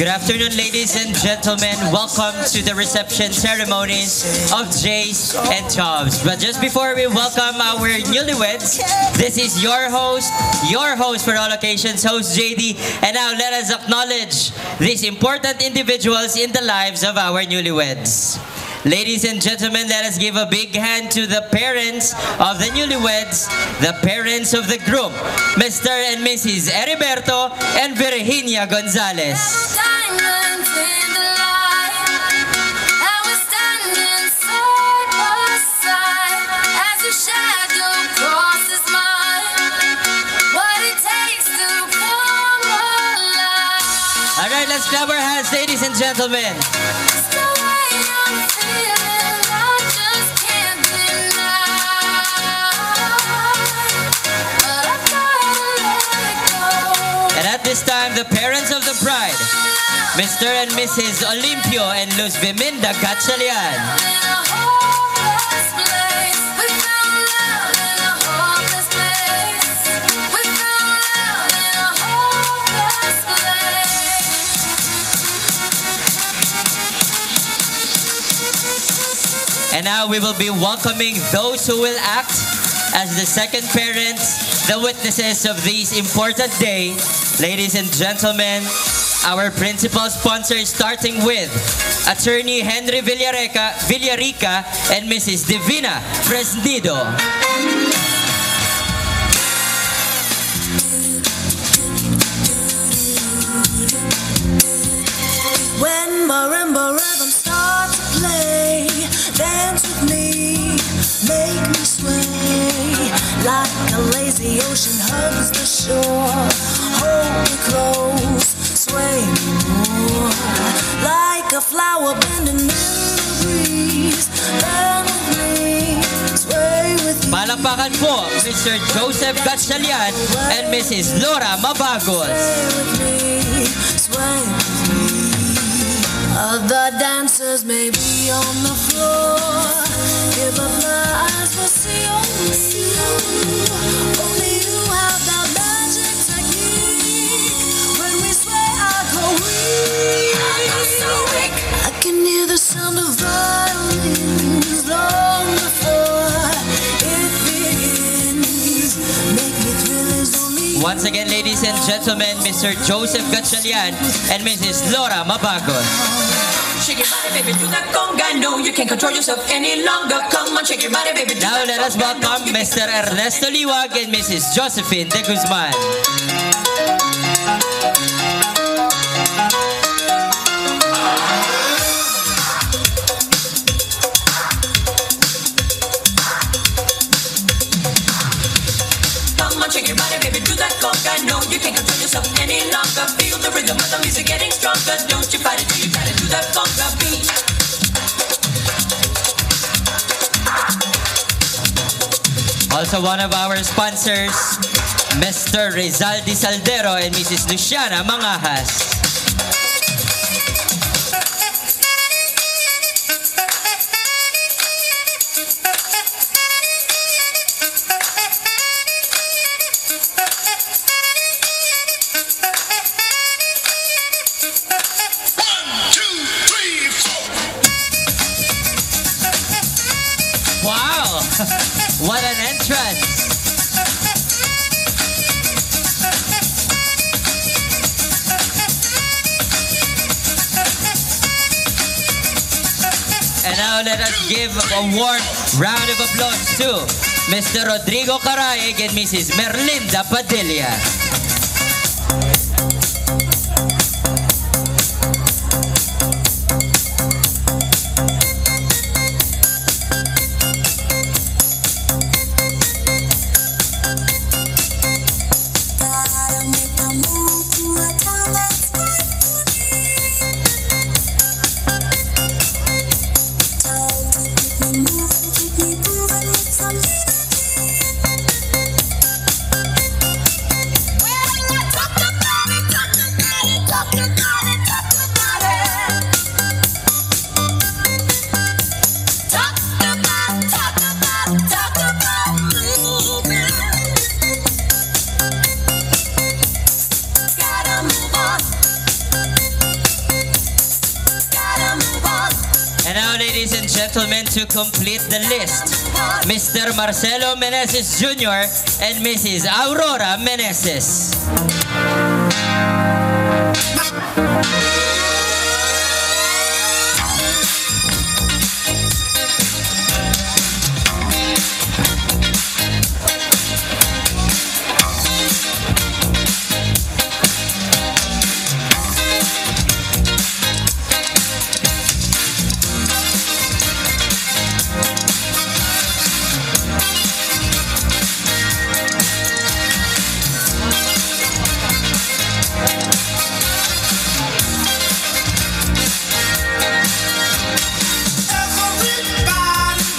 Good afternoon, ladies and gentlemen. Welcome to the reception ceremonies of Jays and Chubbs. But just before we welcome our newlyweds, this is your host for all occasions, host JD. And now let us acknowledge these important individuals in the lives of our newlyweds. Ladies and gentlemen, let us give a big hand to the parents of the newlyweds, the parents of the groom, Mr. and Mrs. Heriberto and Virginia Gonzalez. All right, let's clap our hands, ladies and gentlemen. And at this time, the parents of the bride, Mr. and Mrs. Olimpio and Luz Viminda Gatchalian. And now we will be welcoming those who will act as the second parents, the witnesses of this important day. Ladies and gentlemen, our principal sponsors, starting with Attorney Henry Villarica and Mrs. Divina Fresnido. When marimba rhythms start to play, dance with me, make me sway. Like a lazy ocean hugs the shore, hold me close, sway me more. Like a flower bending in the breeze, bend with me, sway with me. Palakpakan po, Mr. Joseph Gatchalian and Mrs. Laura Mabagos. Sway with me, sway with me. Other dancers may be on the floor, give up my eyes will see only you. Only you have that magic technique. When we sway, I go weak. I can hear the sound of violins long before it begins. Make me thrill is only you. Once again, ladies and gentlemen, Mr. Joseph Gatchalian and Mrs. Laura Mabagos. Shake your body, baby, do that conga. No, you can't control yourself any longer. Come on, shake your body, baby, do Now that let us conga. welcome Mr. Ernesto Liwag and Mrs. Josephine De Guzman. Come on, shake your body, baby, do that conga. No, you can't control yourself any longer. Feel the rhythm of the music getting stronger. Don't you fight it till you try to do that conga beat. Also one of our sponsors, Mr. Rizaldi Saldero and Mrs. Luciana Mangahas. Wow! What an entrance! And now let us give a warm round of applause to Mr. Rodrigo Caraig and Mrs. Merlinda Padilla. Well, gentlemen, to complete the list, Mr. Marcelo Meneses Jr. and Mrs. Aurora Meneses.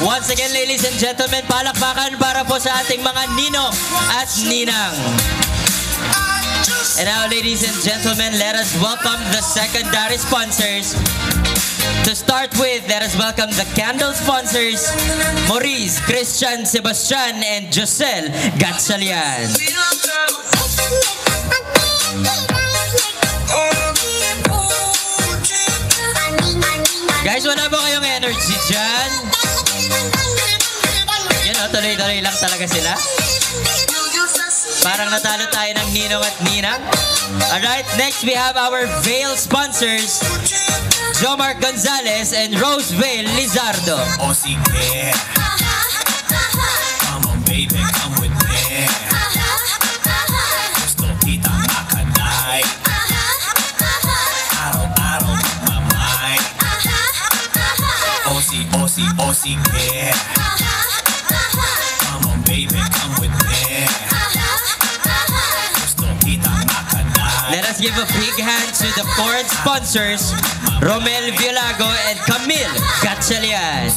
Once again, ladies and gentlemen, palakpakan para po sa ating mga ninong at ninang. And now, ladies and gentlemen, let us welcome the secondary sponsors. To start with, let us welcome the candle sponsors, Maurice, Christian, Sebastian, and Josel Gatchalian. Guys, wala ba kayong energy dyan? Yan o, tuloy-tuloy lang talaga sila. Parang natalo tayo ng ninong at ninang. Alright, next we have our Veil sponsors, Jomar Gonzalez and Rosevale Lizardo. Oh, sige. Come on, baby, come with me. Gusto kita makanay. Araw-araw magmamay. Oh, sige. Come on, baby, come with me. Gusto kita makanay. Let us give a big hand to the foreign sponsors, Romel Villago and Camille Gatchalian.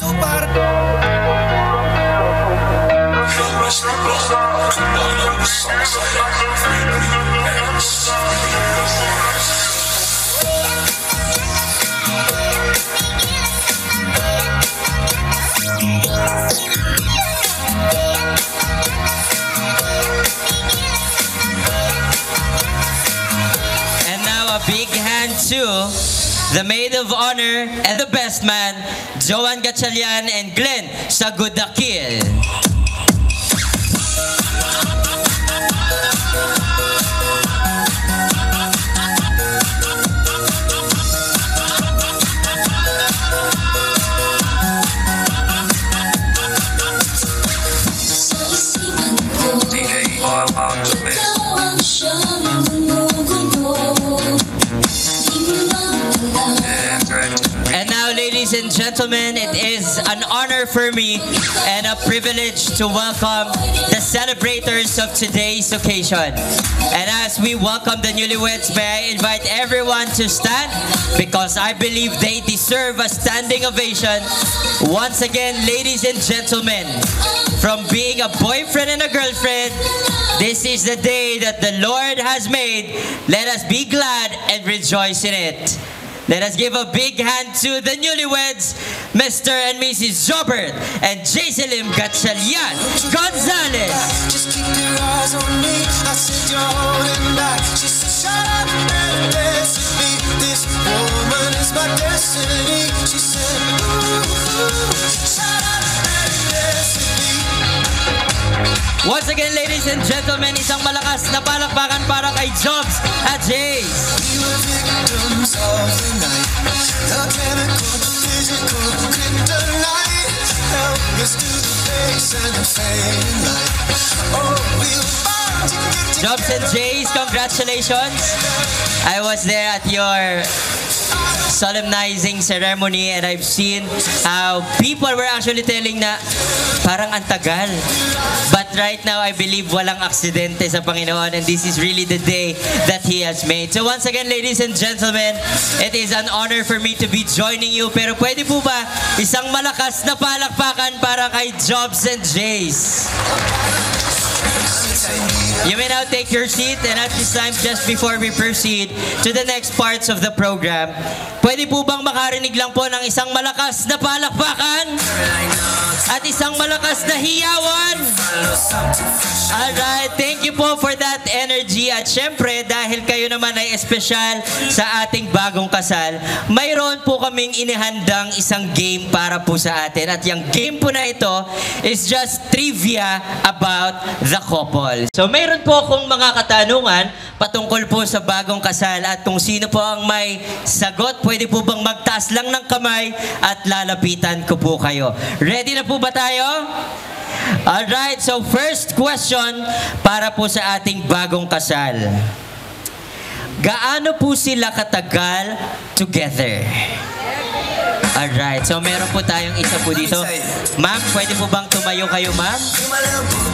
And now a big hand to the maid of honor and the best man, Joan Gatchalian and Glenn Sagudakil. And now, ladies and gentlemen, it is an honor for me and a privilege to welcome the celebrators of today's occasion. And as we welcome the newlyweds, may I invite everyone to stand because I believe they deserve a standing ovation. Once again, ladies and gentlemen, from being a boyfriend and a girlfriend, this is the day that the Lord has made. Let us be glad and rejoice in it. Let us give a big hand to the newlyweds, Mr. and Mrs. Jobert and Jaiselim Gatchalian Gonzalez. Just keep your eyes on me. I said you're holding back. She said, shut up and dance with me. This woman is my destiny. She said, ooh, shut up and dance with me. Once again, ladies and gentlemen, isang malakas na palakpakan para kay Jobs at Jace. We were victims of the night. The chemical, the physical, kryptonite. Help us to the face and the fading light. Oh, we were born to get Jobs and Jace, congratulations. I was there at your solemnizing ceremony and I've seen how people were actually telling na parang ang tagal. But right now, I believe walang aksidente sa Panginoon and this is really the day that He has made. So once again, ladies and gentlemen, it is an honor for me to be joining you. Pero pwede po ba isang malakas na palakpakan para kay Jobs and Jace? You may now take your seat and at this time, just before we proceed to the next parts of the program, pwede po bang makarinig lang po ng isang malakas na palakpakan at isang malakas na hiyawan? Alright, thank you po for that energy. At syempre, dahil kayo naman ay espesyal sa ating bagong kasal, mayroon po kaming inihandang isang game para po sa atin. At yung game po na ito is just trivia about the couple. So mayroon po akong mga katanungan patungkol po sa bagong kasal at kung sino po ang may sagot, pwede po bang magtaas lang ng kamay at lalapitan ko po kayo. Ready na po ba tayo? Alright, so first question para po sa ating bagong kasal. Gaano po sila katagal together? Alright, so meron po tayong isa po dito. Ma'am, pwede po bang tumayo kayo, ma'am?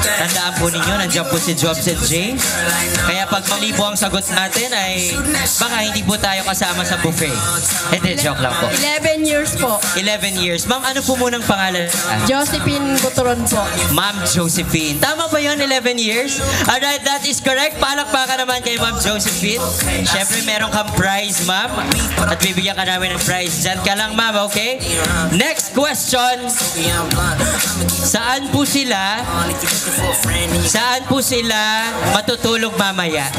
Tandaan po ninyo, nandiyan po si Jobs and James. Kaya pag mali po ang sagot natin ay baka hindi po tayo kasama sa buffet. Hindi, joke lang po. 11 years po. 11 years. Ma'am, ano po munang pangalan? Josephine Buturon po. Ma'am Josephine. Tama ba yun, 11 years? Alright, that is correct. Palakpakan naman kay Ma'am Josephine. Siyempre, meron kang prize, ma'am. At bibigyan ka namin ng prize. Diyan ka lang, ma'am, okay? Next question. Saan po sila matutulog mamaya?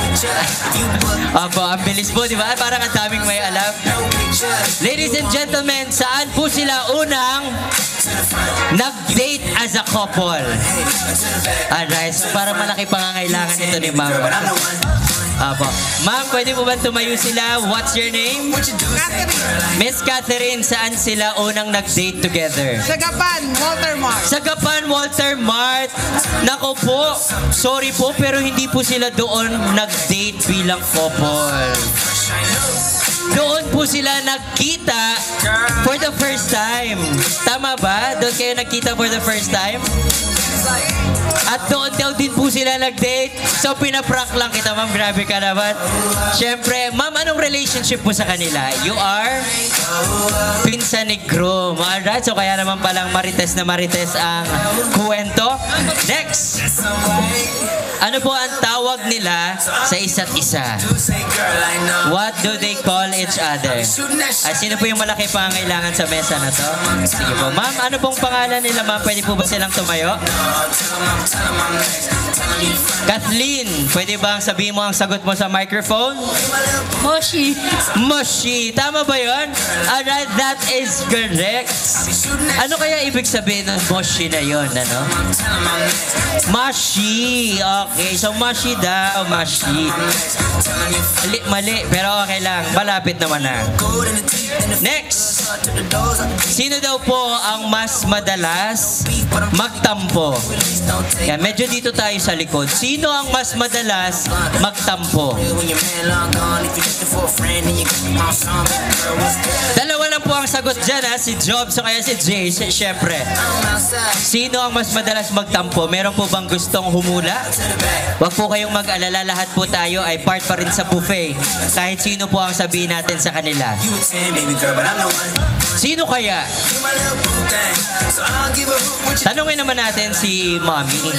Opo, ang bilis po, di ba? Parang ang daming may alam. Ladies and gentlemen, saan po sila unang nag-date as a couple? Alright, so para malaki pangangailangan ito ni ma'am. Opo. Ma'am, pwede po ba tumayo sila? What's your name? Miss Catherine, saan sila unang nag-date together? Sagapan, Walter Mart. Sagapan, Walter Mart. Nako po, sorry po, pero hindi po sila doon nag-date bilang couple. Doon po sila nagkita for the first time. Tama ba? Doon kayo nagkita for the first time? At doon daw din po sila nag-date. So, pinaprank lang kita, ma'am. Grabe ka naman. Siyempre, ma'am, anong relationship po sa kanila? You are pinsan ni groom. Alright, so kaya naman palang marites na marites ang kwento. Next! Ano po ang tawag nila sa isa't isa? What do they call each other? At sino po yung malaki pangangailangan sa mesa na to? Sige po. Ma'am, ano pong pangalan nila, ma'am? Pwede po ba silang tumayo? Kathleen, pwede bang sabihin mo ang sagot mo sa microphone? Moshi. Moshi. Tama ba yun? Alright, that is correct. Ano kaya ibig sabihin ng Moshi na yun? Ano? Mashi. Okay, so Mashi daw. Mashi. Mali, pero okay lang. Malapit naman na. Next. Sino daw po ang mas madalas magtampo? Yan, medyo dito tayo sa likod. Sino ang mas madalas magtampo? Dalawa lang po ang sagot dyan, ha? Si Jobs o kaya si Jay. Siyempre. Sino ang mas madalas magtampo? Meron po bang gustong humula? Huwag po kayong mag-alala. Lahat po tayo ay part pa rin sa buffet. Kahit sino po ang sabihin natin sa kanila. Sino kaya? Tanungin naman natin si Mommy.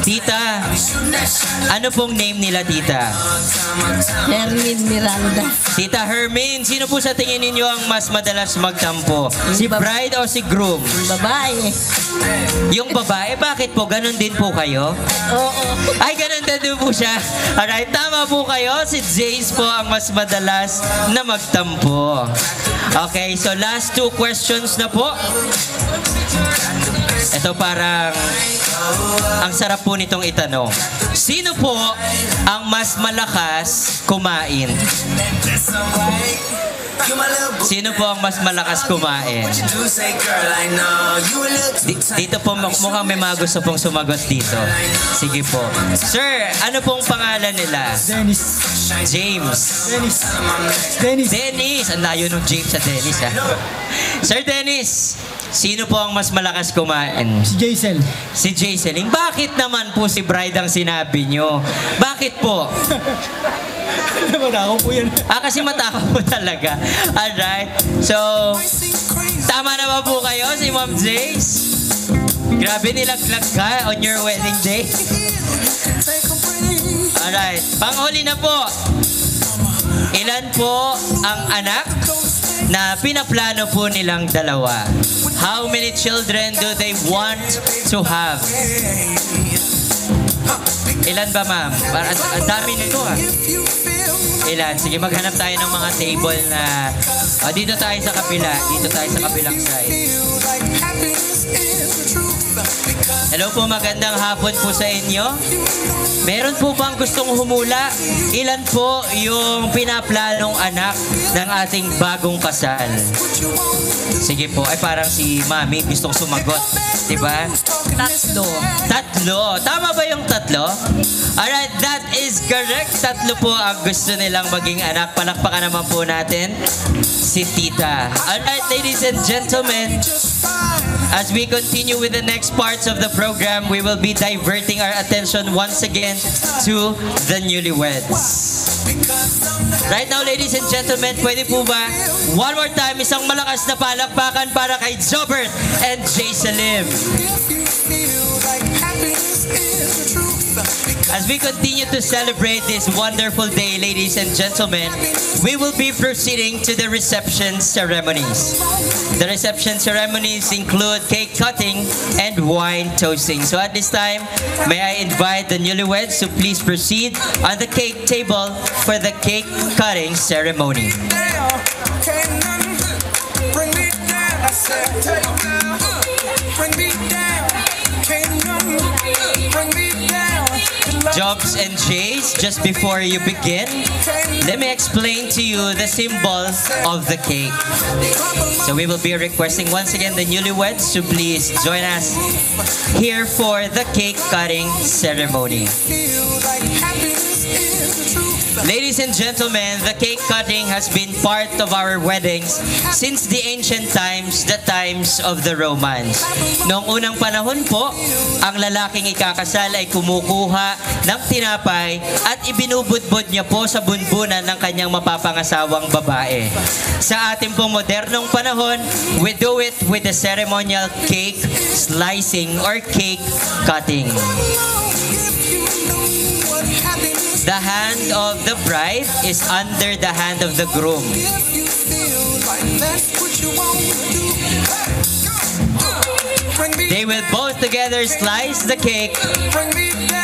Tita, ano pong name nila, Tita? Hermin Miranda. Tita Hermin, sino po sa tingin ninyo ang mas madalas magtampo? Si bride o si groom? Babae. Yung babae, bakit po? Ganon din po kayo? Oo. Ay, ganon din po siya. Alright, tama po kayo. Si Jace po ang mas madalas na magtampo. Okay, so last two questions na po. Ito parang ang sarap po nitong itanong. Sino po ang mas malakas kumain? Sino po ang mas malakas kumain? Dito po mukhang may mga gusto pong sumagot dito. Sige po. Sir, ano pong pangalan nila? Dennis. James. Dennis. Dennis. Ang layo ng James sa Dennis, ha? Sir Dennis, sino po ang mas malakas kumain? Si Jaisel. Si Jaiseline. Bakit naman po si Bride ang sinabi nyo? Bakit po? Matakaw po yan. Kasi matakaw po talaga. Alright. So, tama na ba po kayo si Ma'am Jace? Grabe nilaglag ka on your wedding day. Alright. Panghuli na po. Ilan po ang anak na pinaplano po nilang dalawa? How many children do they want to have? Ilan ba, ma'am? Ang dami nito, ah. Ilan? Sige, maghanap tayo ng mga table na... dito tayo sa kapila. Dito tayo sa kabilang side. Hello po, magandang hapon po sa inyo. Meron po bang gustong humula? Ilan po yung pinaplanong anak ng ating bagong kasal? Sige po, ay parang si Mami gustong sumagot. Diba? Tatlo. Tatlo. Tama ba yung tatlo? Alright, that is correct. Tatlo po ang gusto nilang maging anak. Palakpakan naman po natin si Tita. Alright, ladies and gentlemen, as we continue with the next parts of the program, we will be diverting our attention once again to the newlyweds. Right now, ladies and gentlemen, pwede po ba one more time isang malakas na palakpakan para kay Jobert and Jay Salim. As we continue to celebrate this wonderful day, ladies and gentlemen, we will be proceeding to the reception ceremonies. The reception ceremonies include cake cutting and wine toasting. So at this time, may I invite the newlyweds to please proceed on the cake table for the cake cutting ceremony. Jobs and Jays, just before you begin, let me explain to you the symbol of the cake. So we will be requesting once again the newlyweds to please join us here for the cake cutting ceremony. Ladies and gentlemen, the cake cutting has been part of our weddings since the ancient times, the times of the Romans. Noong unang panahon po, ang lalaking ikakasal ay kumukuha ng tinapay at ibinubudbud niya po sa bunbunan ng kanyang mapapangasawang babae. Sa ating pong modernong panahon, we do it with the ceremonial cake slicing or cake cutting. The hand of the bride is under the hand of the groom. They will both together slice the cake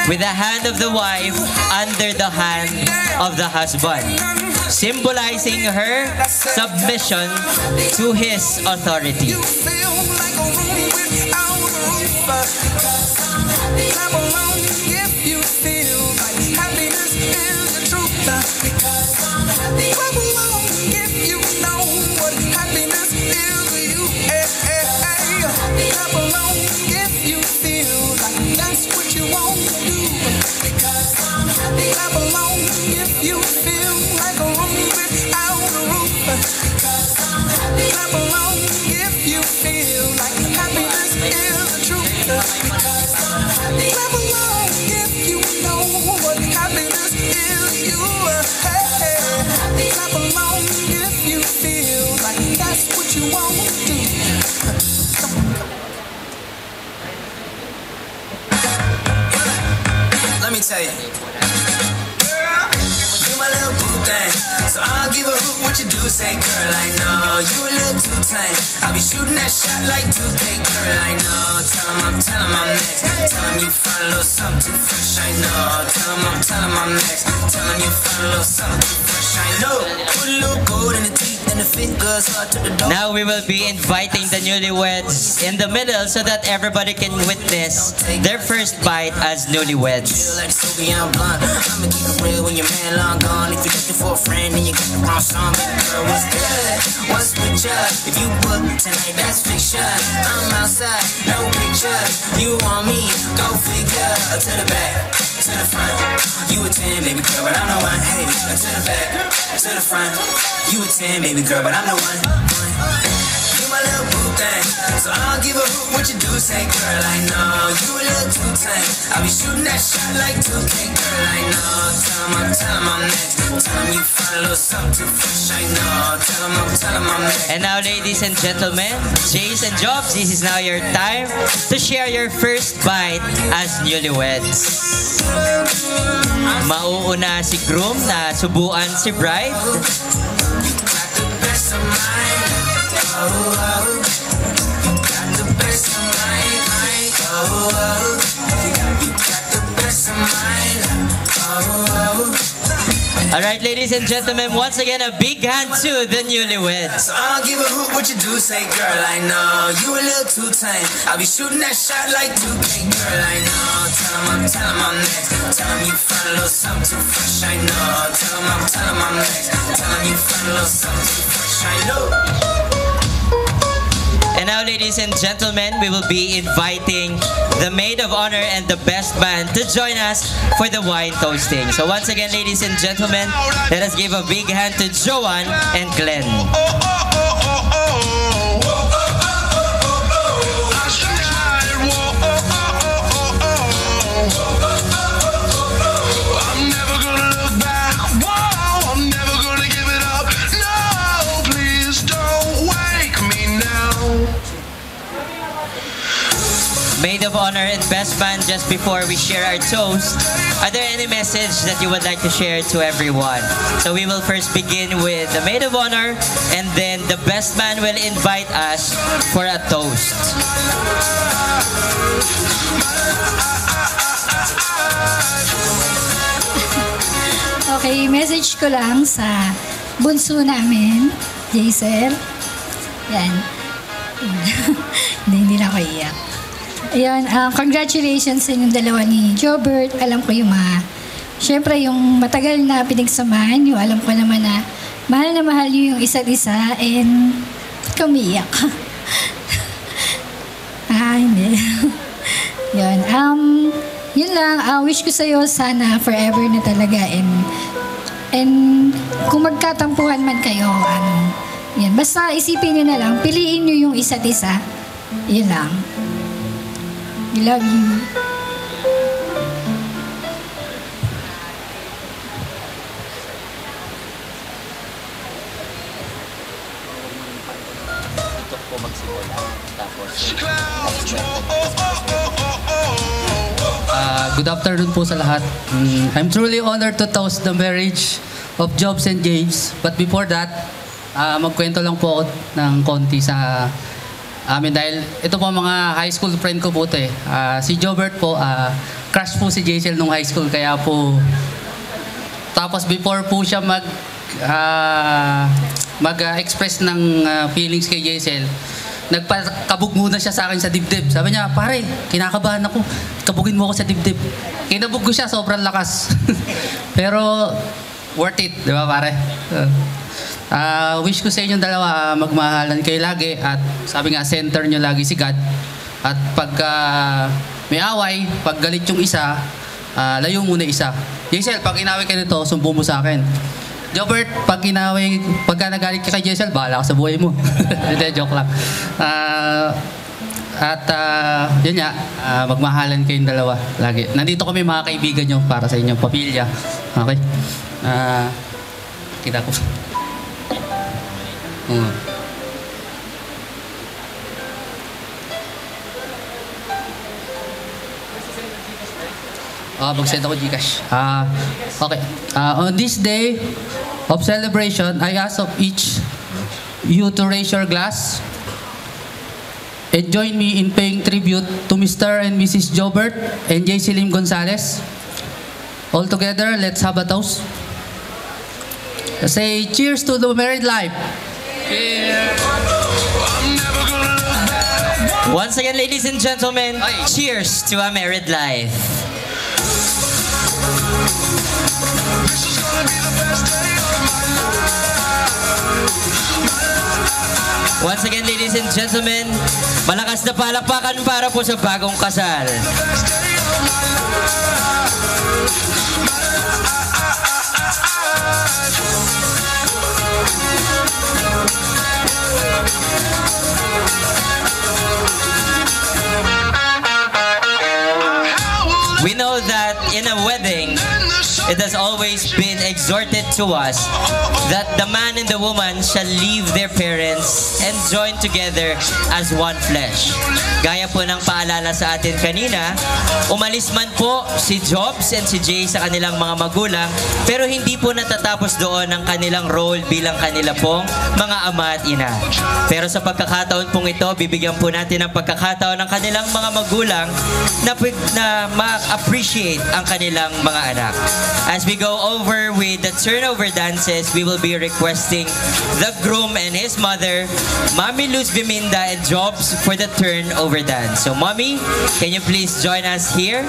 with the hand of the wife under the hand of the husband, symbolizing her submission to his authority. Let me tell you, girl, you my little boo thing. So I'll give a hoot what you do, say, girl, I know you a little too tame. I'll be shooting that shot like 2K, girl, I know. Tell 'em I'm next. Tell 'em you find a little something too fresh, I know. Tell 'em I'm next. Tell 'em you find a little something too fresh, I know. Put a little gold in the teeth and the fit good, so I took the door. Now we will be inviting the newlyweds in the middle so that everybody can witness their first bite as newlyweds. Like Soviet blunt, I'ma keep it real when your man long gone. If you're looking for a friend and you got the wrong song, baby girl, what's good? What's with ya? If you book tonight, that's fiction. I'm outside, no pictures. You want me? Go figure. To the back, to the front. You a 10, baby girl, but I'm the one. Hey, to the back, to the front. You a 10, baby girl, but I'm the one. You my little boo thing, so I don't give a hoot what you do, say, girl, I know you a little too tame. I'll be shooting that shot like 2K, girl, I know. Tell 'em I'm next. Tell 'em you find a little something too fresh, I know. Tell 'em I'm next. And now, ladies and gentlemen, Jays and Jobs, this is now your time to share your first bite as newlyweds. Mauuna si groom na subuan si bride. You got the best of mine. Oh, oh. You got the best of mine. Oh, oh. You got the best of mine. Alright, ladies and gentlemen, once again, a big hand to the newlyweds. So I don't give a hoot what you do, say girl, I know you a little too tame. I'll be shooting that shot like 2K, girl, I know. Tell him I'm next. Tell him you find a little something too fresh, I know. Tell him I'm next. Tell him you find a little something too fresh, I know. And now, ladies and gentlemen, we will be inviting the maid of honor and the best man to join us for the wine toasting. So once again, ladies and gentlemen, let us give a big hand to Joanne and Glenn. Maid of honor and best man, just before we share our toast, are there any message that you would like to share to everyone? So we will first begin with the maid of honor, and then the best man will invite us for a toast. Okay, message ko lang sa bunso namin, Jaisel. Yan. Hindi na ako iyak. Ayan, congratulations sa inyong dalawa ni Jobert. Alam ko yung syempre yung matagal na pinagsamahan nyo, alam ko naman na mahal nyo yung isa't isa, and kumiyak. Hindi. Yun. Yun lang, wish ko sa'yo sana forever na talaga, and kung magkatampuhan man kayo, yan, basta isipin nyo na lang, piliin nyo yung isa't isa. Yun lang. I love you. Good afternoon po sa lahat. I'm truly honored to toast the marriage of Jobs and James. But before that, magkwento lang po ako ng konti sa amin dahil ito po mga high school friend ko po ito eh. Si Jobert po, crush po si Jaisel nung high school, kaya po tapos before po siya mag-express ng feelings kay Jaisel, nagpakabog muna siya sa akin sa dibdib. Sabi niya, pare, kinakabahan ako, kabugin mo ako sa dibdib. Kinabog ko siya, sobrang lakas. Pero worth it, di ba pare? Wish ko sa inyong dalawa, magmahalan kayo lagi, at sabi nga, center nyo lagi si God. At pag may away, pag galit yung isa, layo muna isa. Jaisel, pag inaway ka nito, sumbo mo sa akin. Jobert, pagka nagalit ka kay Jaisel, bahala ka sa buhay mo. Hindi, joke lang. Yun nga, magmahalan kayong dalawa lagi. Nandito kami mga kaibigan nyo para sa inyong pamilya. Okay? Kita ko. Mag-send ako Gcash. Okay. On this day of celebration, I ask of each you to raise your glass and join me in paying tribute to Mr. and Mrs. Jobert and Jaiselim Gonzalez. All together, let's have a toast. Say cheers to the married life. Once again, ladies and gentlemen, cheers to a married life. Once again, ladies and gentlemen, malakas na palakpakan para po sa bagong kasal. We know that in a wedding, it has always been exhorted to us that the man and the woman shall leave their parents and join together as one flesh. Gaya po ng paalala sa atin kanina, umalis man po si Jobs and si Jay sa kanilang mga magulang, pero hindi po natatapos doon ang kanilang role bilang kanila pong mga ama at ina. Pero sa pagkakataon pong ito, bibigyan po natin ng pagkakataon ng kanilang mga magulang na ma-appreciate ang kanilang mga anak. as we go over with the turnover dances, we will be requesting the groom and his mother, Mommy Luz Biminda and Jobs, for the turnover dance. So, Mommy, can you please join us here?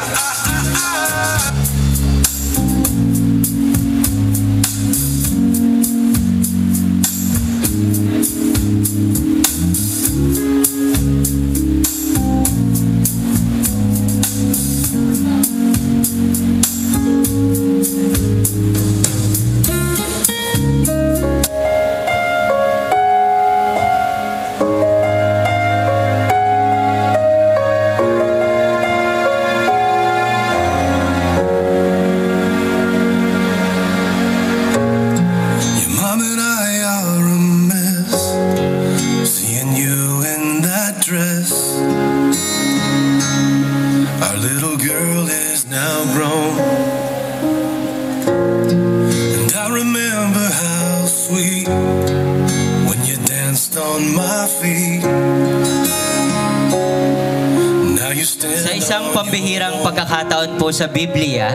Sa isang pambihirang pagkakataon po sa Biblia,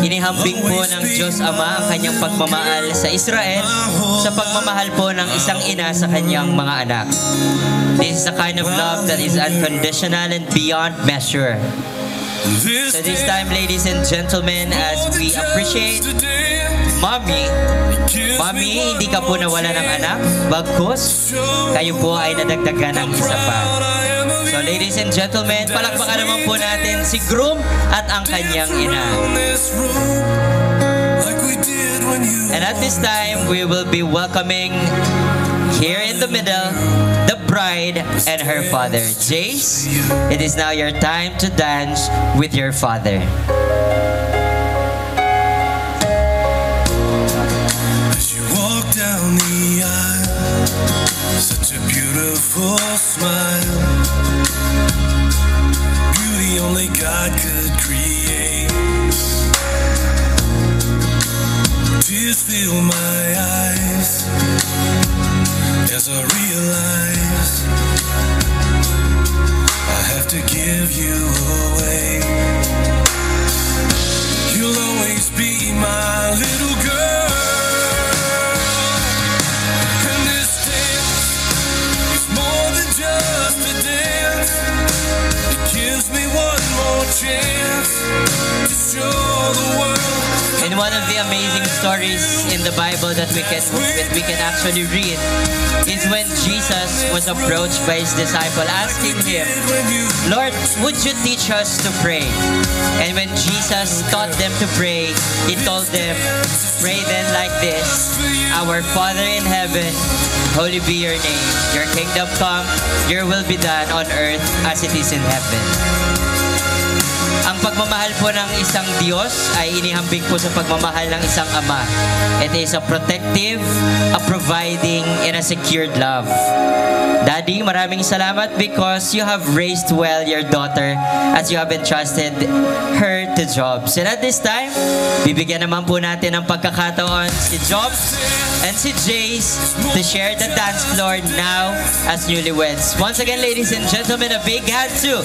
inihambing po ng Diyos Ama ang kanyang pagmamahal sa Israel sa pagmamahal po ng isang ina sa kanyang mga anak. This is the kind of love that is unconditional and beyond measure. So this time, ladies and gentlemen, as we appreciate Mommy, hindi ka po nawala ng anak, bagkus kayo po ay nadagdagan ng isa pa. So ladies and gentlemen, palakpakan naman po natin si groom at ang kanyang ina. And at this time, we will be welcoming here in the middle, the bride and her father. Jace, it is now your time to dance with your father. As you walk down the aisle, such a beautiful smile, beauty only God could create. Tears fill my eyes as I realize I have to give you away. You'll always be my little girl, and this dance is more than just a dance. It gives me one more chance to show the world. And one of the amazing stories in the Bible that we can actually read is when Jesus was approached by his disciple asking him, Lord, would you teach us to pray? And when Jesus taught them to pray, he told them, pray then like this, Our Father in heaven, holy be your name. Your kingdom come, your will be done on earth as it is in heaven. Ang pagmamahal po ng isang Diyos ay inihambing po sa pagmamahal ng isang ama. It is a protective, a providing, and a secured love. Daddy, maraming salamat because you have raised well your daughter as you have entrusted her to Jobs. And at this time, bibigyan naman po natin ng pagkakataon si Jobs and si Jace to share the dance floor now as newlyweds. Once again, ladies and gentlemen, a big hand to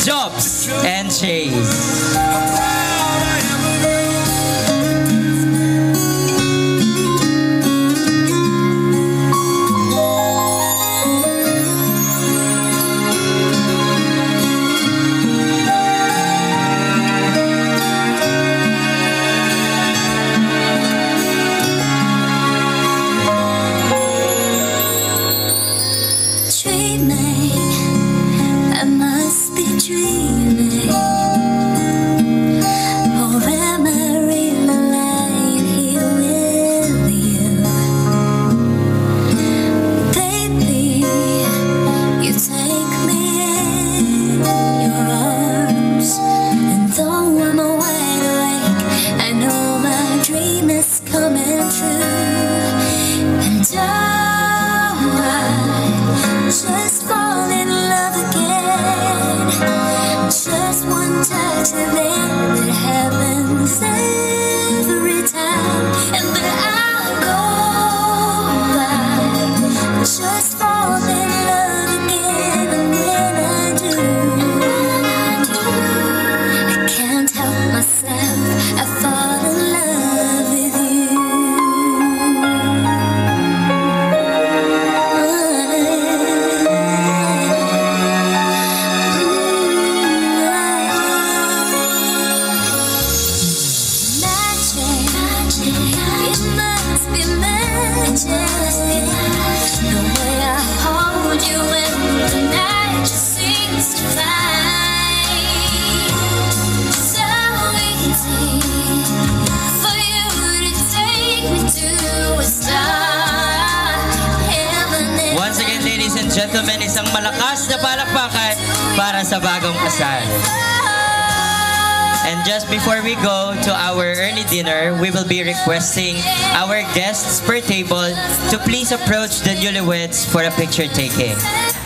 Jobs and Jace. I must be dreaming. I fall in love. find so easy for you to take me to a star. Heaven and Once again, ladies and gentlemen, isang malakas na palakpakan para sa bagong kasal. And just before we go to our early dinner, we will be requesting our guests per table to please approach the newlyweds for a picture taking.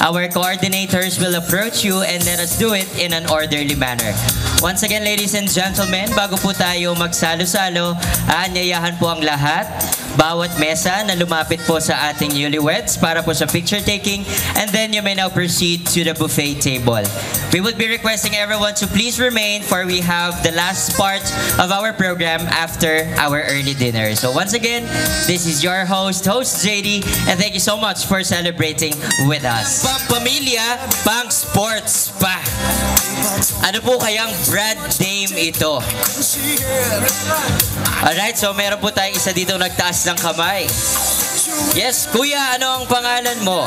Our coordinators will approach you and let us do it in an orderly manner. Once again, ladies and gentlemen, bago po tayo magsalo-salo, aanyayahan po ang lahat, bawat mesa na lumapit po sa ating newlyweds para po sa picture taking, and then you may now proceed to the buffet table. We would be requesting everyone to please remain for we have the last part of our program after our early dinner. So once again, this is your host JD, and thank you so much for celebrating with us. Pang-pamilya, pang-sports pa. Ano po kayang brand name ito? Alright, so meron po tayong isa dito nagtaas ng kamay. Yes, kuya, ano ang pangalan mo?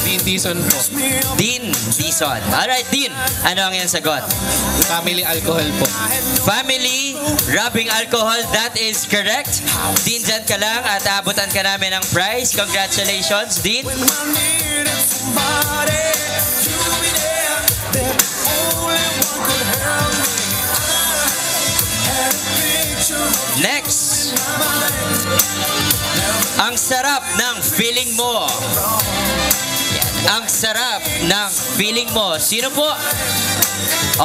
Dean Dizon po. Dean Dizon. Alright, Dean, ano ang iyong sagot? Family alcohol po. Family, rubbing alcohol, that is correct. Dean, dyan ka lang at aabutan ka namin ng prize. Congratulations, Dean. Next, ang sarap ng feeling mo. Ang sarap ng feeling mo. Sino po?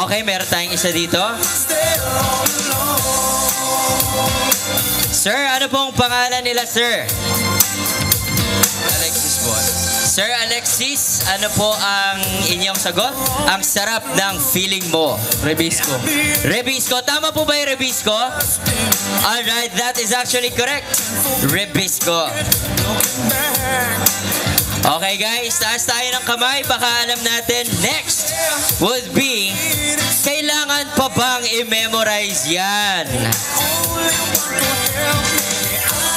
Okay, meron tayong isa dito. Sir, ano pong pangalan nila, sir? Alexis po. Sir Alexis, ano po ang inyong sagot? Ang sarap ng feeling mo. Rebisco. Rebisco. Tama po ba yung Rebisco? Alright, that is actually correct. Rebisco. Okay guys, taas tayo ng kamay. Baka alam natin. Next would be, kailangan pa bang i-memorize yan?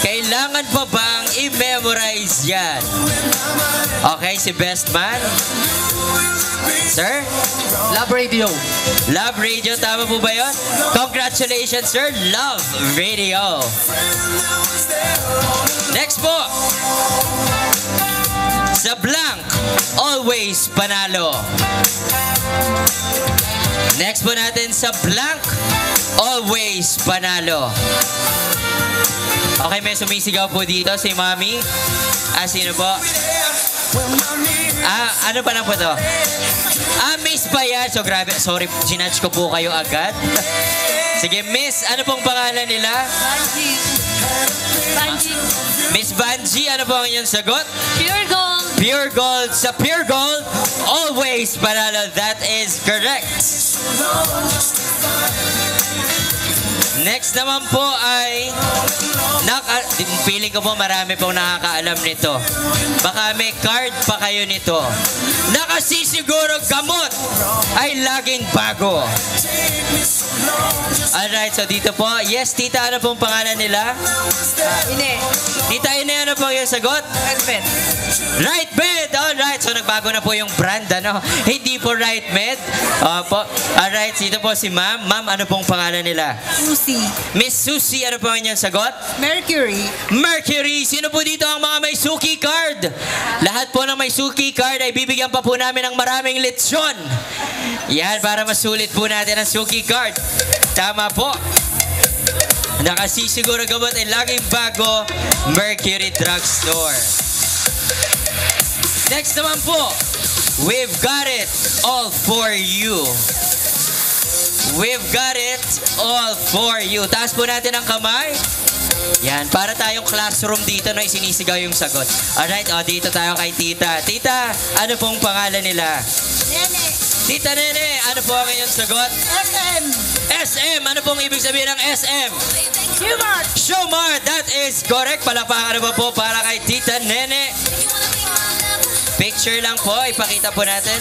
Kailangan pa bang i-memorize yan? Okay, si Best Man. Sir? Love Radio. Love Radio, tama po ba yun? Congratulations, sir. Love Radio. Next po. Sa blank, always panalo. Next po natin sa blank, always panalo. Okay, may sumisigaw po dito si Mami. Sino po? Ano pa lang po to? Miss pa yan. So, grabe. Sorry, ginudge ko po kayo agad. Sige, Miss, ano pong pangalan nila? Banji. Miss Banji, ano po ang inyong sagot? Pure gold. Pure Gold. Sa Pure Gold, always panalo. That is correct. Next naman po ay feeling ko po marami pong nakakaalam nito. Baka may card pa kayo nito. Nakasisiguro gamot ay laging bago. Alright, so dito po. Yes, tita, ano pong pangalan nila? Ine. Tita Ine, ano po yung sagot? Right bed. Right Med! Alright, so nagbago na po yung brand, ano? Hindi po Right Med. Po. Alright, dito po si Ma'am. Ma'am, ano pong pangalan nila? Susie. Miss Susie, ano po ang inyong sagot? Mercury. Mercury! Sino po dito ang mga may suki card? Lahat po ng may suki card ay bibigyan pa po namin ng maraming lechon. Yan, para masulit po natin ang suki card. Tama po. Nakasisiguro gamot ay laging bago, Mercury Drugstore. Next naman po, we've got it all for you. We've got it all for you. Taas po natin ang kamay. Yan, para tayong classroom dito na isinisigaw yung sagot. Alright, dito tayo kay Tita. Tita, ano pong pangalan nila? Nene. Tita Nene, ano po ang inyong sagot? SM. SM, ano pong ibig sabihin ng SM? Humor. Showmart, that is correct. Palakpakan naman po para kay Tita Nene. Picture lang po, ipakita po natin.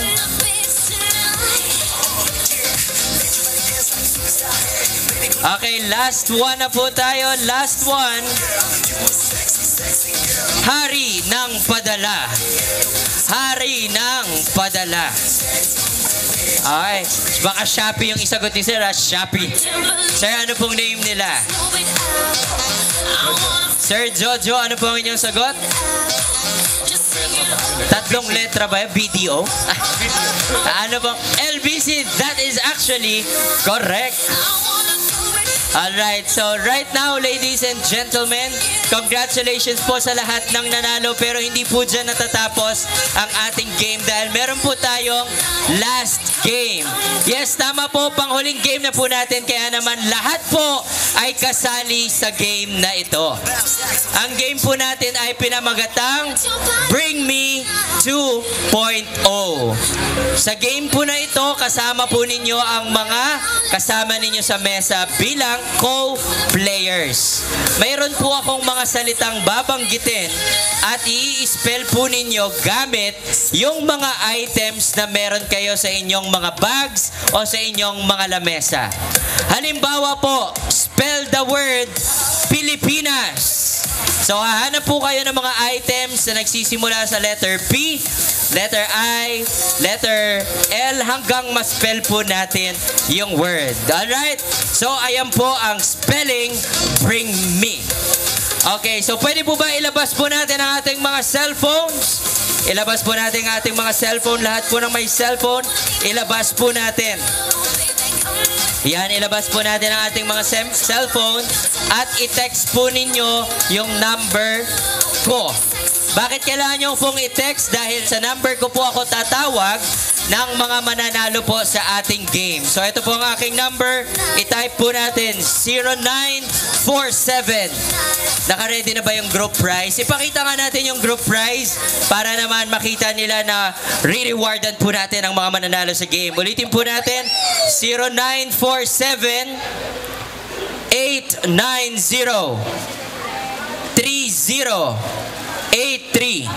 Okay, last one na po tayo. Last one. Hari ng padala. Hari ng padala. Okay. Baka Shopee yung isagot ni Sir, ha? Shopee. Sir, ano pong name nila? Sir Jojo, ano po ang inyong sagot? Tatlong letra ba yun? BDO? Ano pong? LBC, that is actually correct. Alright, so right now, ladies and gentlemen, congratulations po sa lahat ng nanalo, pero hindi po dyan natatapos ang ating game dahil meron po tayong last game. Yes, tama po, panghuling game na po natin, kaya naman lahat po ay kasali sa game na ito. Ang game po natin ay pinamagatang Bring Me 2.0. Sa game po na ito, kasama po ninyo ang mga kasama ninyo sa mesa bilang co-players. Mayroon po akong mga salitang babanggitin at i-spell po ninyo gamit yung mga items na meron kayo sa inyong mga bags o sa inyong mga lamesa. Halimbawa po, spell the word Pilipinas. So, hahanap po kayo ng mga items na nagsisimula sa letter P, letter I, letter L, hanggang ma-spell po natin yung word. Alright? So, ayan po ang spelling Bring Me. Okay, so pwede po ba ilabas po natin ang ating mga cellphones? Ilabas po natin ang ating mga cellphone. Lahat po ng may cellphone, ilabas po natin. Yan, ilabas po natin ang ating mga cellphone at i-text po ninyo yung number ko. Bakit kailangan nyo pong i-text? Dahil sa number ko po ako tatawag ng mga mananalo po sa ating game. So ito po ang aking number. I-type po natin 0947. Naka-ready na ba yung group prize? Ipakita nga natin yung group prize para naman makita nila na re-rewardan po natin ang mga mananalo sa game. Ulitin po natin 0947 890 3083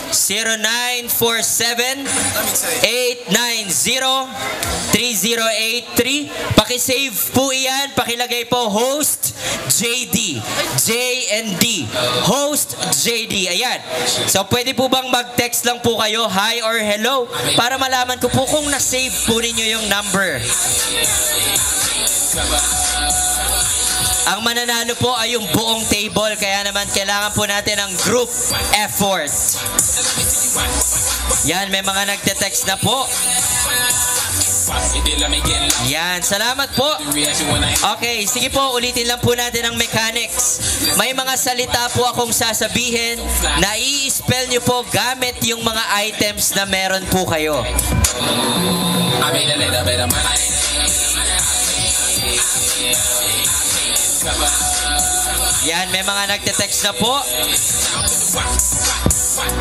0947-890-3083. Pakisave po iyan. Pakilagay po host JD. J&D. Host JD. Ayan. So, pwede po bang mag-text lang po kayo, hi or hello, para malaman ko po kung na-save po ninyo yung number. Ang mananalo po ay yung buong table, kaya naman kailangan po natin ng group effort. Yan, may mga nagte-text na po. Yan, salamat po. Okay, sige po, ulitin lang po natin ang mechanics. May mga salita po akong sasabihin na i-spell nyo po gamit yung mga items na meron po kayo. Yan, may mga nagte-text na po.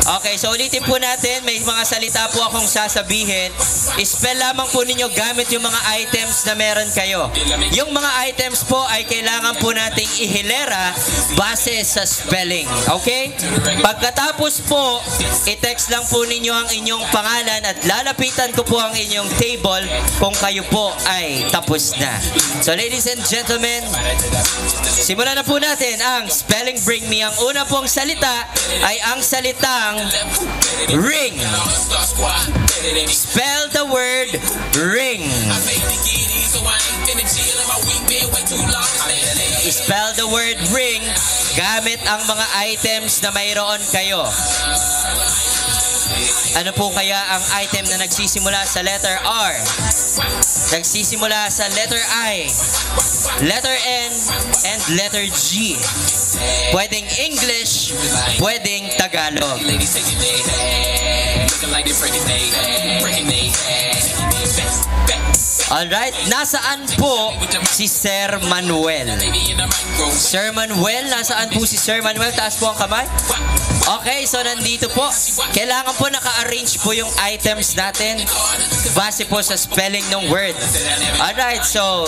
Okay, so ulitin po natin. May mga salita po akong sasabihin. Spell lamang po ninyo gamit yung mga items na meron kayo. Yung mga items po ay kailangan po nating ihilera base sa spelling. Okay? Pagkatapos po, i-text lang po ninyo ang inyong pangalan at lalapitan ko po ang inyong table kung kayo po ay tapos na. So ladies and gentlemen, simulan na po natin ang Spelling Bring Me. Ang una pong salita ay ang salitang ring. Spell the word ring. Spell the word ring gamit ang mga items na mayroon kayo. Ano po kaya ang item na nagsisimula sa letter R? Nagsisimula sa letter I, letter N, and letter G. Pwedeng English, pwedeng Tagalog. Alright, nasaan po si Sir Manuel? Sir Manuel, nasaan po si Sir Manuel? Taas po ang kamay. Okay, so nandito po. Kailangan po naka-arrange po yung items natin base po sa spelling ng word. Alright, so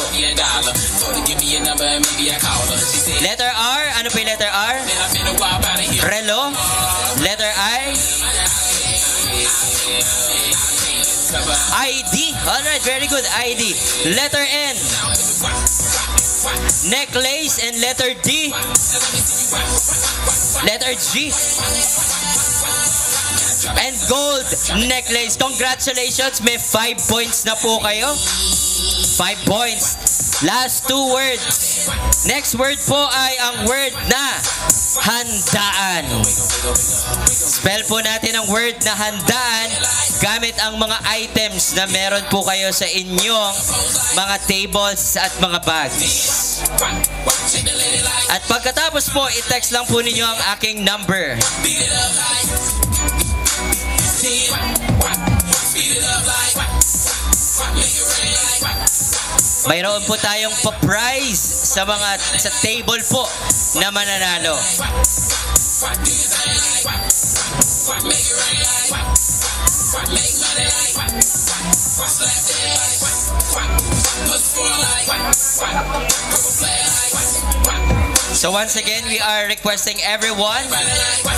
letter R, ano po yung letter R? Relo. Letter I, ID. Alright, very good. ID. Letter N, necklace. And letter D, letter G, and gold necklace. Congratulations, may 5 points na po kayo. 5 points. Last 2 words. Next word po ay ang word na handaan. Spell po natin ang word na handaan gamit ang mga items na meron po kayo sa inyong mga tables at mga bags. At pagkatapos po, i-text lang po ninyo ang aking number. Mayroon po tayong pa-prize sa table po na mananalo. So once again, we are requesting everyone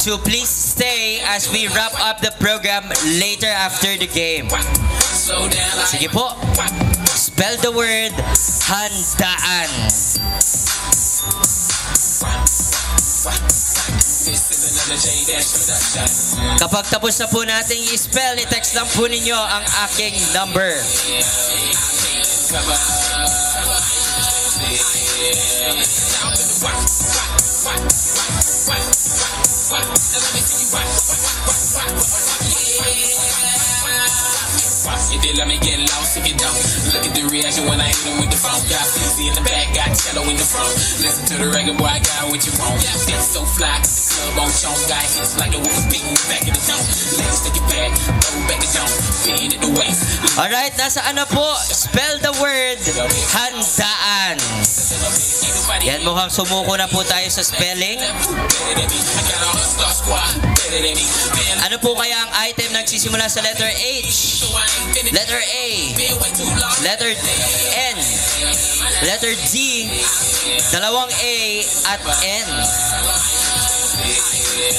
to please stay as we wrap up the program later after the game. Sige po. Spell the word handaan. Kapag tapos na po nating i-spell, i-text lang po ninyo ang aking number. You did let me get lost if you don't. Look at the reaction when I hit him with the phone. Got Fizzy in the back, got Cello in the front. Listen to the record, boy, I got what you want. It's so fly, the club on chong. Got hits like the wolf beating back in the zone. Let's take it back, throw back the zone. Being at the waist. Alright, nasaan na po? Spell the word handaan. Yan, mukhang sumuko na po tayo sa spelling. Ano po kaya ang item nagsisimula sa letter H? Letter A, letter N, letter D, dalawang A at N.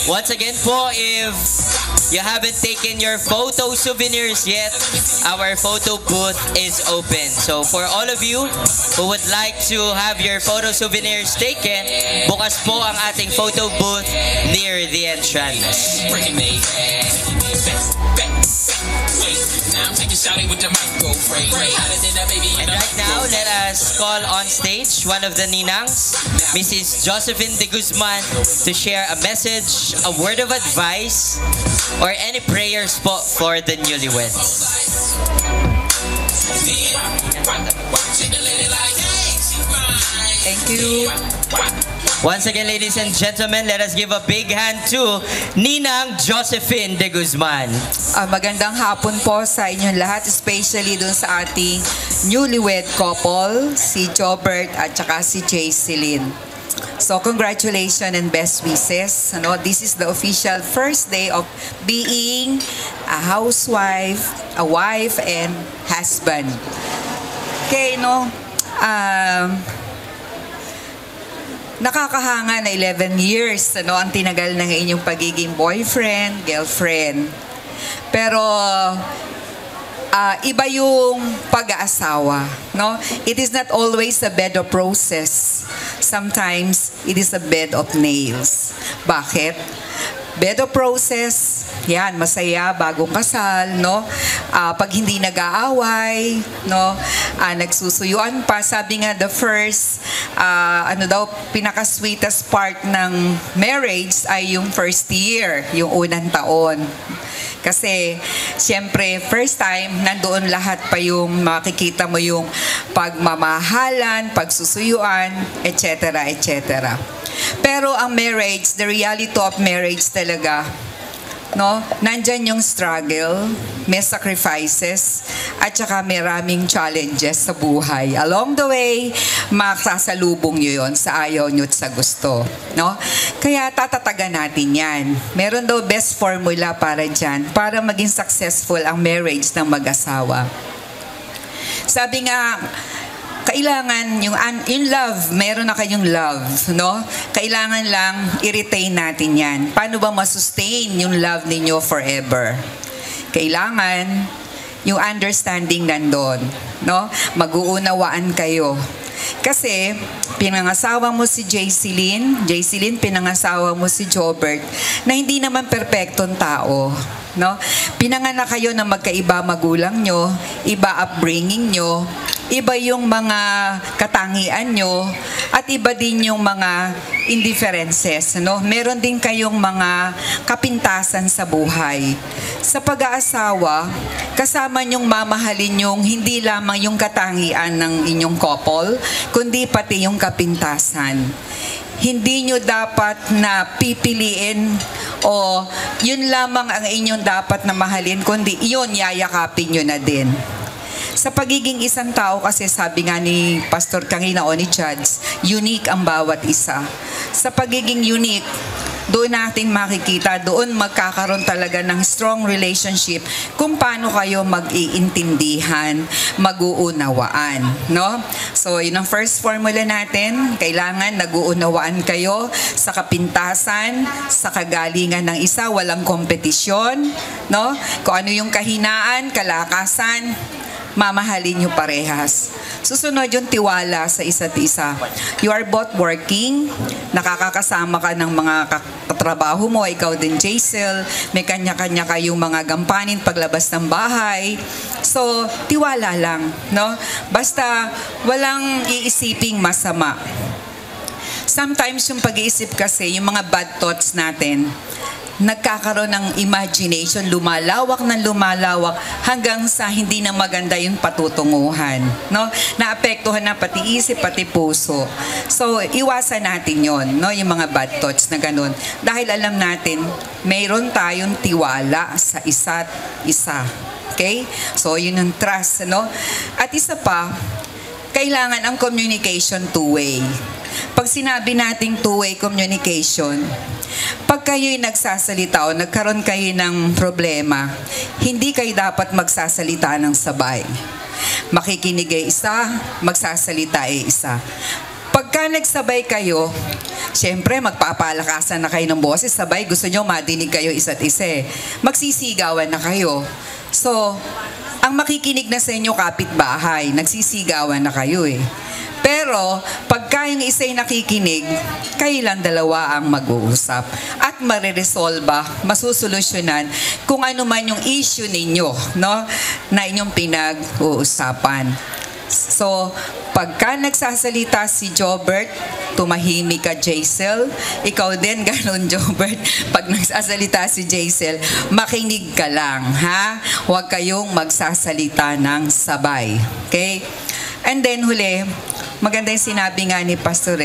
Once again po, if you haven't taken your photo souvenirs yet, our photo booth is open. So for all of you who would like to have your photo souvenirs taken, bukas po ang ating photo booth near the entrance. And right now, let us call on stage one of the ninangs, Mrs. Josephine de Guzman, to share a message, a word of advice, or any prayers po for the newlyweds. Thank you. Once again, ladies and gentlemen, let us give a big hand to Ninang Josephine de Guzman. Magandang hapon po sa inyong lahat, especially dun sa ating newlywed couple, si Jobert at saka si Jayceline. So congratulations and best wishes. This is the official first day of being a housewife, a wife, and husband. Okay, nakakahanga na 11 years ang tinagal ng inyong pagiging boyfriend, girlfriend. Pero iba yung pag-aasawa, no? It is not always a bed of roses. Sometimes it is a bed of nails. Bakit? Bed of roses, yan, masaya, bagong kasal, no? Pag hindi nag-aaway, no? Nagsusuyuan pa. Sabi nga, the first, pinaka-sweetest part ng marriage ay yung first year, yung unang taon. Kasi, siyempre, first time, nandoon lahat pa yung makikita mo yung pagmamahalan, pagsusuyuan, etc., etc. Pero ang marriage, the reality of marriage talaga, no? Nandyan yung struggle, may sacrifices, at saka maraming challenges sa buhay. Along the way, makasasalubong nyo yun sa ayaw nyo at sa gusto, no? Kaya tatatagan natin yan. Meron daw best formula para dyan, para maging successful ang marriage ng mag-asawa. Sabi nga, kailangan yung love, meron na kayong love, no? Kailangan lang i-retain natin yan. Paano ba masustain yung love ninyo forever? Kailangan yung understanding nandun, no? Mag-uunawaan kayo. Kasi, pinangasawa mo si Jayceline, pinangasawa mo si Jobert, na hindi naman perpektong tao. no? Pinanganak kayo na magkaiba magulang nyo, iba upbringing nyo, iba yung mga katangian nyo, at iba din yung mga indifferences, no? Meron din kayong mga kapintasan sa buhay. Sa pag-aasawa, kasama nyong mamahalin yung hindi lamang yung katangian ng inyong couple, kundi pati yung kapintasan. Hindi nyo dapat na pipiliin o yun lamang ang inyong dapat na mahalin, kundi yun yayakapin nyo na din. Sa pagiging isang tao kasi, sabi nga ni Pastor kanina o ni Chads, unique ang bawat isa. Sa pagiging unique, doon natin makikita, doon magkakaroon talaga ng strong relationship kung paano kayo mag-iintindihan, mag-uunawaan, no? So, yun ang first formula natin. Kailangan nag-uunawaan kayo sa kapintasan, sa kagalingan ng isa, walang kompetisyon, no? Kung ano yung kahinaan, kalakasan, mamahalin nyo parehas. Susunod yung tiwala sa isa't isa. You are both working, nakakakasama ka ng mga katrabaho mo, ikaw din Jaisel, may kanya-kanya kayong mga gampanin paglabas ng bahay. So, tiwala lang, no? Basta walang iisiping masama. Sometimes yung pag-iisip kasi, yung mga bad thoughts natin, nagkakaroon ng imagination, lumalawak hanggang sa hindi na maganda yung patutunguhan, no? Naapektuhan na pati isip, pati puso. So, iwasan natin yon, no? Yung mga bad thoughts na ganun. Dahil alam natin, mayroon tayong tiwala sa isa't isa. Okay? So, yun ang trust, no? At isa pa, kailangan ang communication two-way. Pag sinabi nating two-way communication, pag kayo'y nagsasalita o nagkaroon kayo ng problema, hindi kayo dapat magsasalita ng sabay. Makikinig ay isa, magsasalita ay isa. Pagka nagsabay kayo, siyempre magpapalakasan na kayo ng boses, sabay, gusto nyo madinig kayo isa't isa. Magsisigawan na kayo. So, ang makikinig na sa inyo kapitbahay, nagsisigawan na kayo eh. Pero, pagka yung isa'y nakikinig, kayo lang dalawa ang mag-uusap. At mariresolba, masusolusyonan kung ano man yung issue ninyo, no? Na inyong pinag-uusapan. So, pagka nagsasalita si Jobert, tumahimik ka, Jaisel. Ikaw din, ganun, Jobert. Pag nagsasalita si Jaisel, makinig ka lang, ha? Huwag kayong magsasalita ng sabay. Okay? And then, huli, maganda yung sinabi nga ni Pastor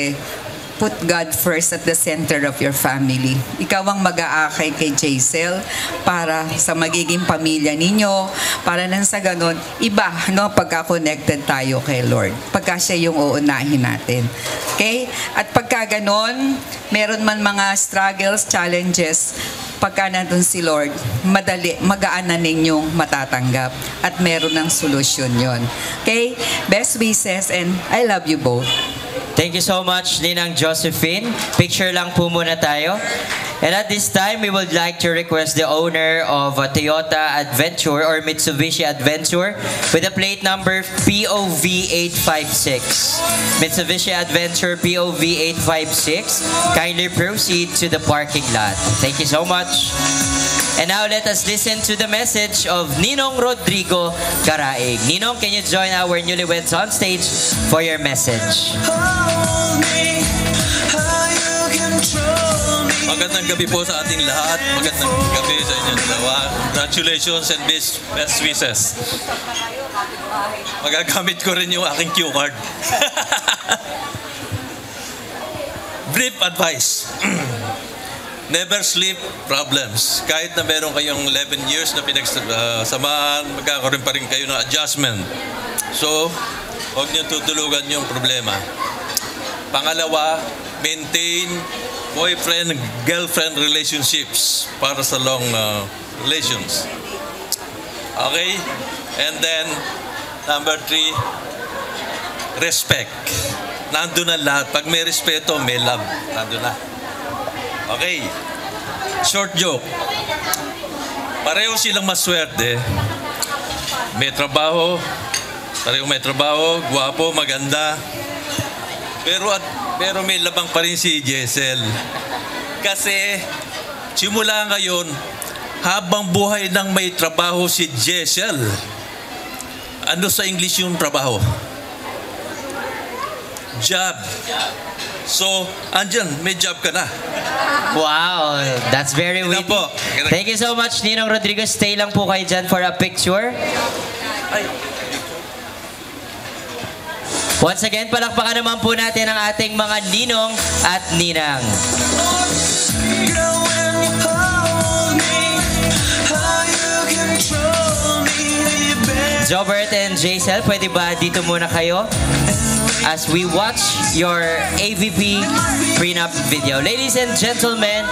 put God first at the center of your family. Ikaw ang mag-aakay kay Jaisel para sa magiging pamilya ninyo, para nang sa ganun, iba, no, pagka-connected tayo kay Lord. Pagka siya yung uunahin natin. Okay? At pagka ganun, meron man mga struggles, challenges, pagka nandun si Lord, madali, magaan na ninyong matatanggap at meron ng solusyon yon. Okay? Best wishes and I love you both. Thank you so much, Ninang Josephine. Picture lang po muna tayo. And at this time, we would like to request the owner of a Toyota Adventure or Mitsubishi Adventure with a plate number POV856. Mitsubishi Adventure POV856. Kindly proceed to the parking lot. Thank you so much. And now let us listen to the message of Ninong Rodrigo Caraig. Ninong, can you join our newlyweds on stage for your message? Magandang gabi po sa ating lahat. Magandang gabi sa inyong dalawa. Congratulations and best wishes. Magagamit ko rin yung aking cue card. Brief advice. Never sleep problems. Kahit na meron kayong 11 years na pinagsamahan, magkakaroon pa rin kayo ng adjustment. So, huwag niyo tutulugan yung problema. Pangalawa, maintain boyfriend-girlfriend relationships para sa long relations. Okay? And then, number 3, respect. Nandun na lahat. Pag may respeto, may love. Nandun na. Okay. Short joke. Pareho silang maswerte. May trabaho. Pareho may trabaho. Gwapo, maganda. Pero may labang pa rin si Jaisel. Kasi simula ngayon, habang buhay nang may trabaho si Jessel. Ano sa English yung trabaho? Job. So, andyan, may job ka na. Wow, that's very Yun lang witty. po. Thank you so much, Ninong Rodriguez. Stay lang po kayo dyan for a picture. Once again, palakpakan naman po natin ang ating mga ninong at ninang. Jobert and Jaisel, pwede ba dito muna kayo as we watch your AVP prenup video. Ladies and gentlemen,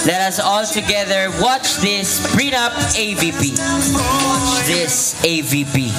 let us all together watch this prenup AVP. Watch this AVP.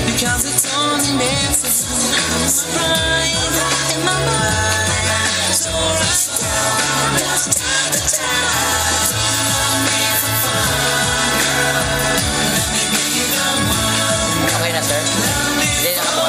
Because it's only messes my pride in my mind. So I start just Okay na, sir? Hindi na ako.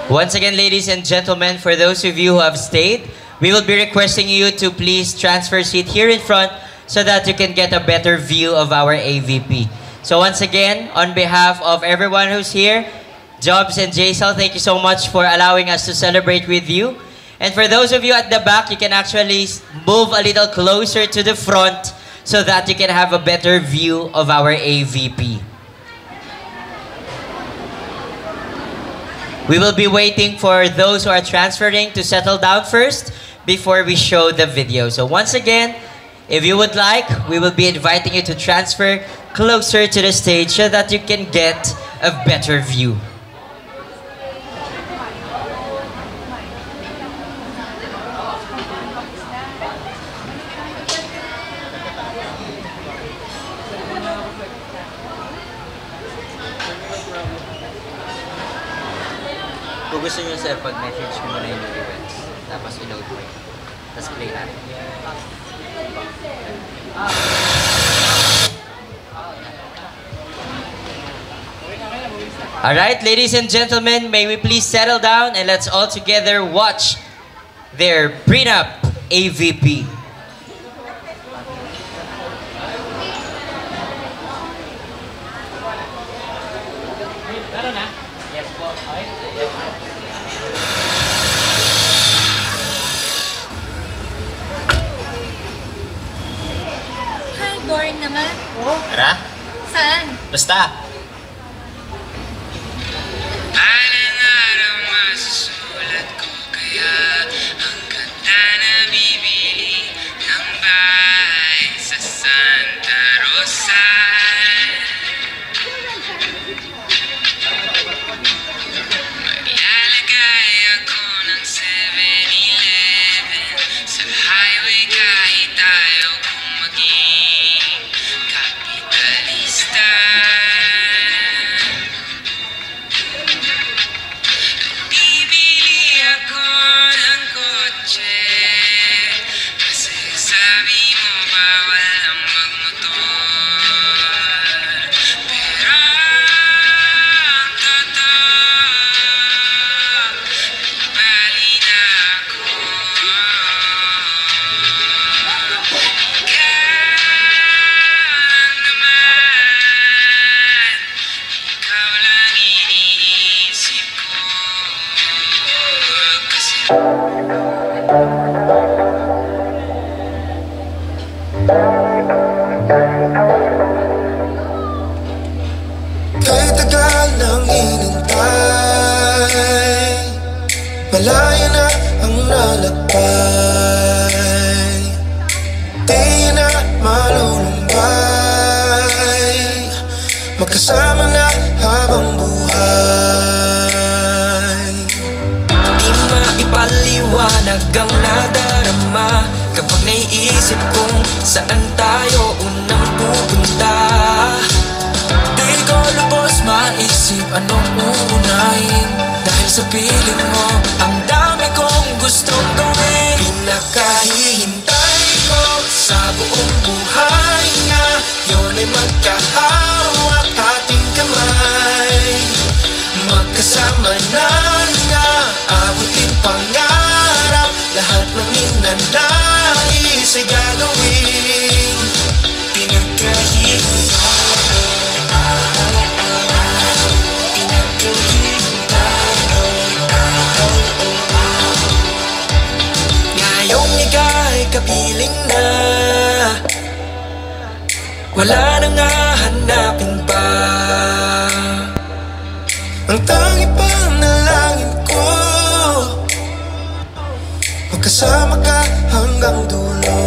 Once again, ladies and gentlemen, for those of you who have stayed, we will be requesting you to please transfer seat here in front so that you can get a better view of our AVP. So once again, on behalf of everyone who's here, Jobs and Jaisal, thank you so much for allowing us to celebrate with you. And for those of you at the back, you can actually move a little closer to the front so that you can have a better view of our AVP. We will be waiting for those who are transferring to settle down first before we show the video. So once again, if you would like, we will be inviting you to transfer closer to the stage so that you can get a better view. Kung gusto nyo, sir, pag message ko muna yung events, tapos i-load mo yun. Tapos play natin. Alright, ladies and gentlemen, may we please settle down and let's all together watch their prenup AVP. Hi, boring naman. Tara, Saan? basta. Alang araw masusulat ko kaya ang kanta na bibili ng bahay sa Santa Rosa. Maglalagay ako ng 7-Eleven sa highway kahit ayaw kong maging kapitalista. Kay tagal nang inintay, malaya na ang nalakbay. Di na malulumbay, magkasama na habang buhay. Di maipaliwanag ang nadarama kapag naiisip kong saan tayo unang pupunta. Di ko lubos maisip anong uunahin, dahil sa piling mo ang dami kong gustong gawin. Pinakahihintay ko sa buong buhay nga yun ay magkahawak ating kamay, magkasama na nga abutin pangarap, lahat ng ninanais ay gagawin. Ngayong ika'y kapiling na, wala nang hahanapin pa. Ang tangi panalangin ko, magkasama ka hanggang dulo.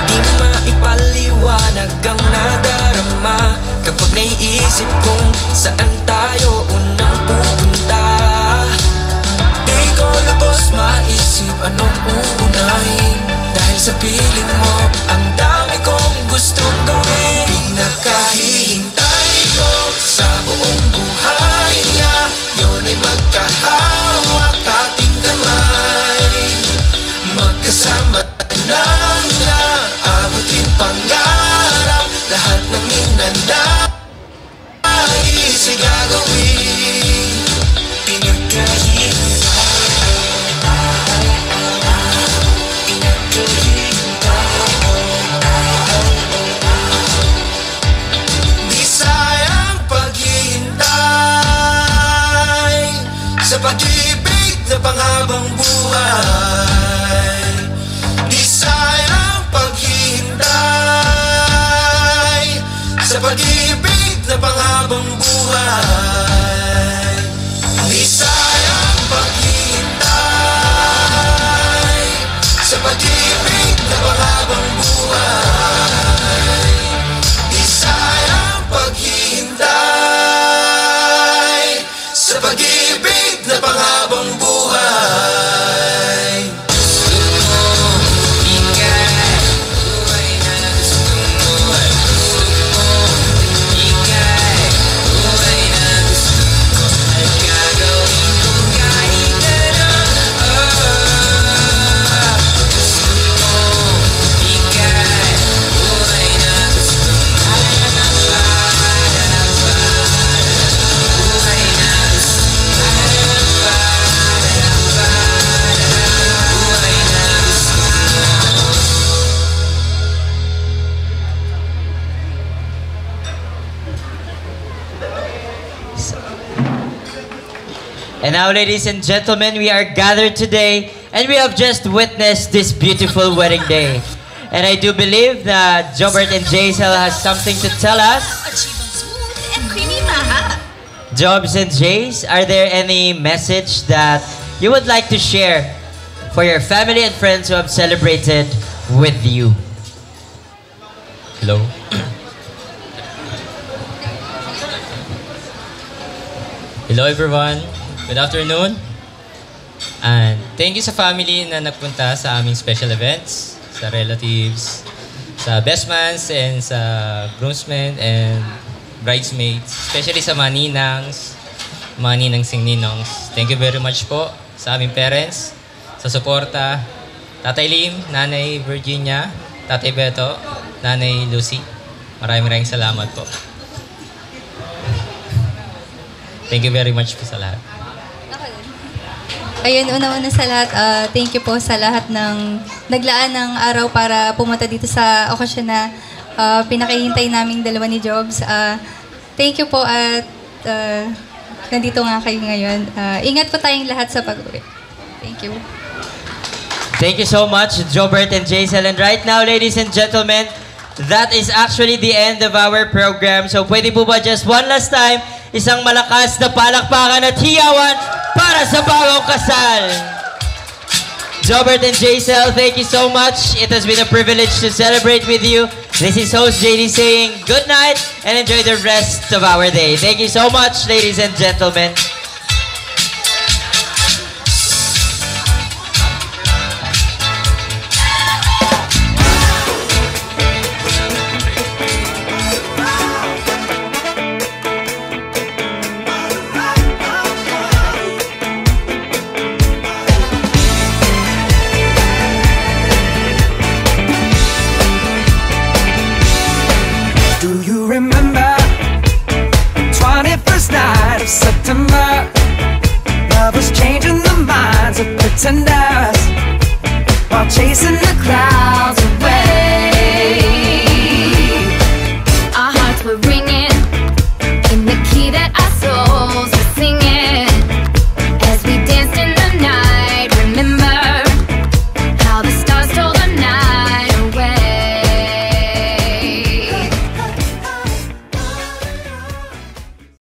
Di maipaliwanag ang nadarama kapag naiisip kong saan tayo unang pupunta. Di ko lubos maisip anong uunahin, dahil sa piling mo ang dami kong gustong gawin. Pinakahihintay ko sa buong buhay nga yun ay magkahawak ating kamay, magkasama na nga abutin pangarap, lahat ng ninanais ay gagawin. Di sayang paghihintay sa pag-ibig na panghabang buhay. Di sayang paghihintay sa pag-ibig na panghabang buhay. Di sayang paghihintay sa pag-ibig na panghabang buhay. Di sayang paghihintay sa pag-ibig na panghabang buhay. And now, ladies and gentlemen, we are gathered today and we have just witnessed this beautiful wedding day. And I do believe that Jobert and Jaisel has something to tell us. And creamy maha. Jobs and Jace, are there any message that you would like to share for your family and friends who have celebrated with you? Hello? Hello everyone. Good afternoon. And thank you sa family na nagpunta sa aming special events, sa relatives, sa best mans and sa groomsmen and bridesmaids, especially sa mga ninangs, mga ninangsing ninongs. Thank you very much po sa aming parents, sa suporta, Tatay Lim, Nanay Virginia, Tatay Beto, Nanay Lucy. Maraming salamat po. Thank you very much po sa lahat. Ayun, una-una sa lahat, thank you po sa lahat ng naglaan ng araw para pumunta dito sa okasyon na pinakihintay naming dalawa ni Jobs. Thank you po at nandito nga kayo ngayon. Ingat po tayong lahat sa pag-uwi. Thank you. Thank you so much, Jobert and Jaisel. And right now, ladies and gentlemen, that is actually the end of our program. So pwede po ba just one last time, isang malakas na palakpakan at hiyawan para sa bagong kasal. Jobert and Jaisel, thank you so much. It has been a privilege to celebrate with you. This is host JD saying good night and enjoy the rest of our day. Thank you so much, ladies and gentlemen. Do you remember 21st night of September? Lovers changing the minds of pretenders while chasing the clouds